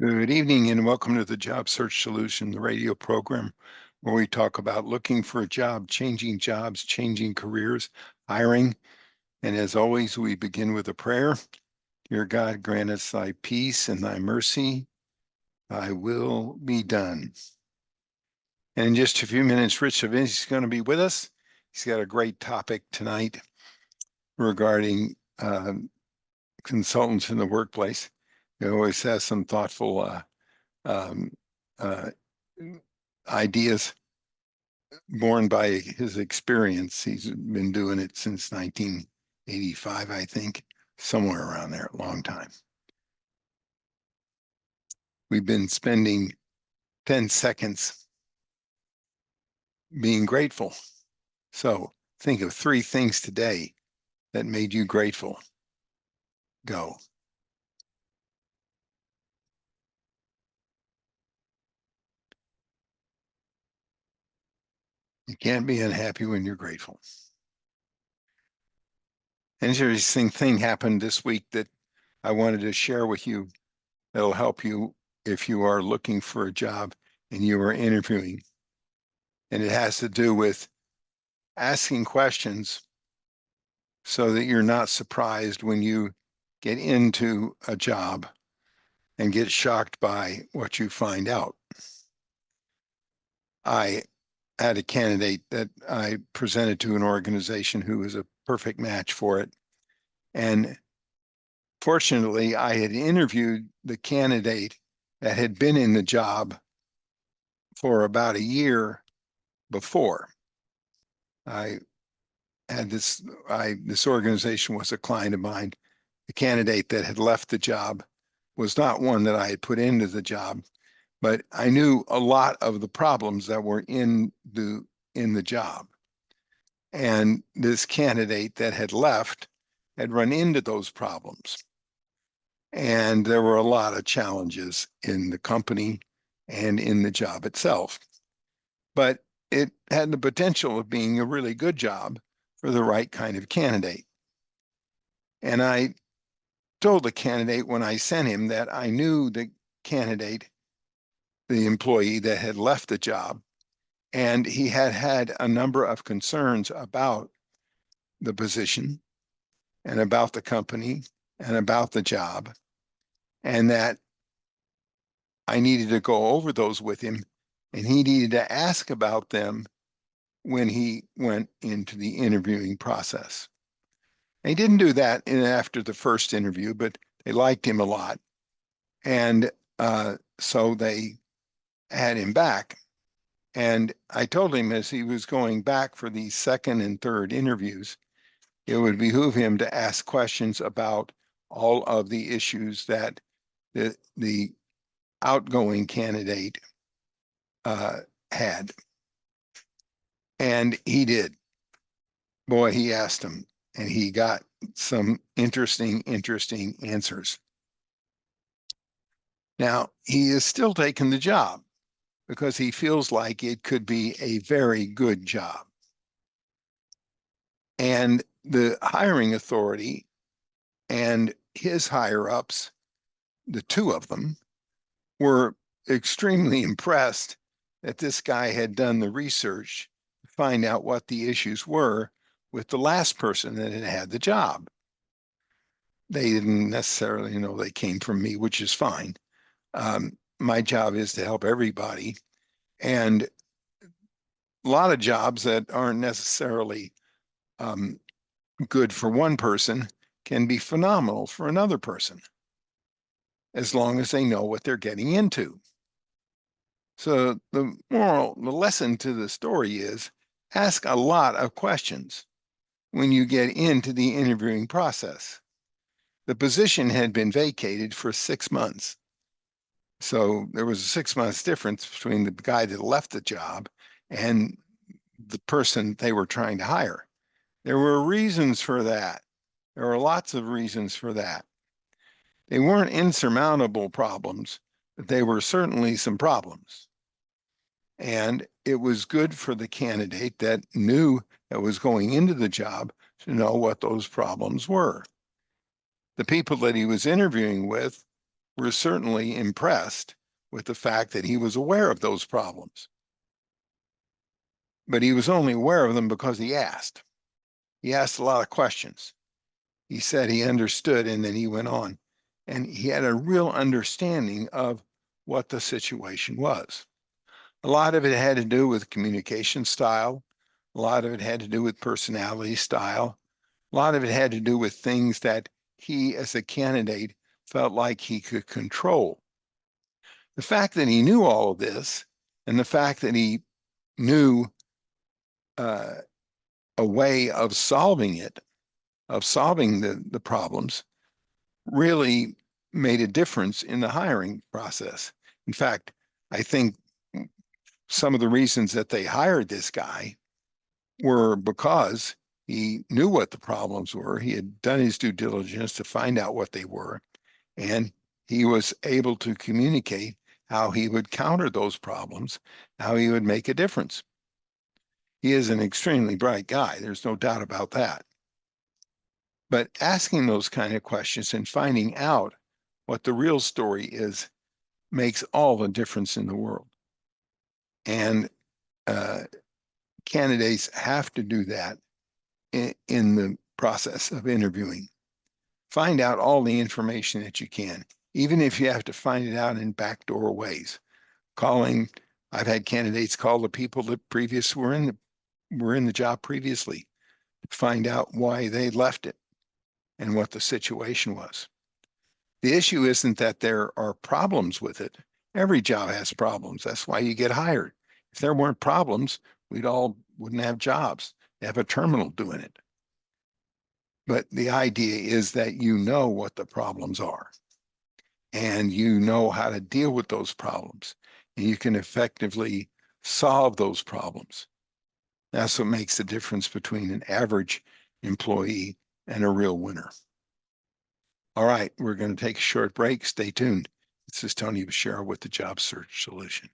Good evening and welcome to the Job Search Solution, the radio program where we talk about looking for a job, changing jobs, changing careers, hiring. And as always, we begin with a prayer. Dear God, grant us thy peace and thy mercy. Thy will be done. And in just a few minutes, Rich Savinci is going to be with us. He's got a great topic tonight regarding consultants in the workplace. He always has some thoughtful um, uh, ideas born by his experience. He's been doing it since 1985, I think, somewhere around there, a long time. We've been spending 10 seconds being grateful. So think of 3 things today that made you grateful. Go. You can't be unhappy when you're grateful. An interesting thing happened this week that I wanted to share with you that'll help you if you are looking for a job and you are interviewing. And it has to do with asking questions so that you're not surprised when you get into a job and get shocked by what you find out. I had a candidate that I presented to an organization who was a perfect match for it. And fortunately, I had interviewed the candidate that had been in the job for about a year before. I had this organization was a client of mine. The candidate that had left the job was not one that I had put into the job, but I knew a lot of the problems that were in the job. And this candidate that had left had run into those problems. And there were a lot of challenges in the company and in the job itself. But it had the potential of being a really good job for the right kind of candidate. And I told the candidate when I sent him that I knew the candidate, the employee that had left the job, and he had had a number of concerns about the position and about the company and about the job, and that I needed to go over those with him, and he needed to ask about them when he went into the interviewing process. He didn't do that after the first interview, but they liked him a lot. And so they had him back. And I told him as he was going back for the second and third interviews, it would behoove him to ask questions about all of the issues that the outgoing candidate had. And he did. Boy, he asked him, and he got some interesting answers. Now, he is still taking the job because he feels like it could be a very good job. And the hiring authority and his higher-ups, the 2 of them, were extremely impressed that this guy had done the research to find out what the issues were with the last person that had had the job. They didn't necessarily know they came from me, which is fine. My job is to help everybody. And a lot of jobs that aren't necessarily good for one person can be phenomenal for another person, as long as they know what they're getting into. So the lesson to the story is ask a lot of questions when you get into the interviewing process. The position had been vacated for 6 months. So there was a 6 months difference between the guy that left the job and the person they were trying to hire. There were reasons for that. There were lots of reasons for that. They weren't insurmountable problems, but they were certainly some problems. And it was good for the candidate that knew that was going into the job to know what those problems were. The people that he was interviewing with were certainly impressed with the fact that he was aware of those problems. But he was only aware of them because he asked. He asked a lot of questions. He said he understood, and then he went on. And he had a real understanding of what the situation was. A lot of it had to do with communication style. A lot of it had to do with personality style. A lot of it had to do with things that he, as a candidate, felt like he could control. The fact that he knew all of this, and the fact that he knew a way of solving it, of solving the problems, really made a difference in the hiring process. In fact, I think some of the reasons that they hired this guy were because he knew what the problems were. He had done his due diligence to find out what they were, and he was able to communicate how he would counter those problems, how he would make a difference. He is an extremely bright guy. There's no doubt about that. But asking those kind of questions and finding out what the real story is makes all the difference in the world. And candidates have to do that in the process of interviewing. Find out all the information that you can, even if you have to find it out in backdoor ways. I've had candidates call the people that were in the job previously to find out why they left it and what the situation was. The issue isn't that there are problems with it. Every job has problems. That's why you get hired. If there weren't problems, wouldn't have jobs. They have a terminal doing it. But the idea is that you know what the problems are, and you know how to deal with those problems, and you can effectively solve those problems. That's what makes the difference between an average employee and a real winner. All right, we're going to take a short break. Stay tuned. This is Tony Bashara with the Job Search Solution.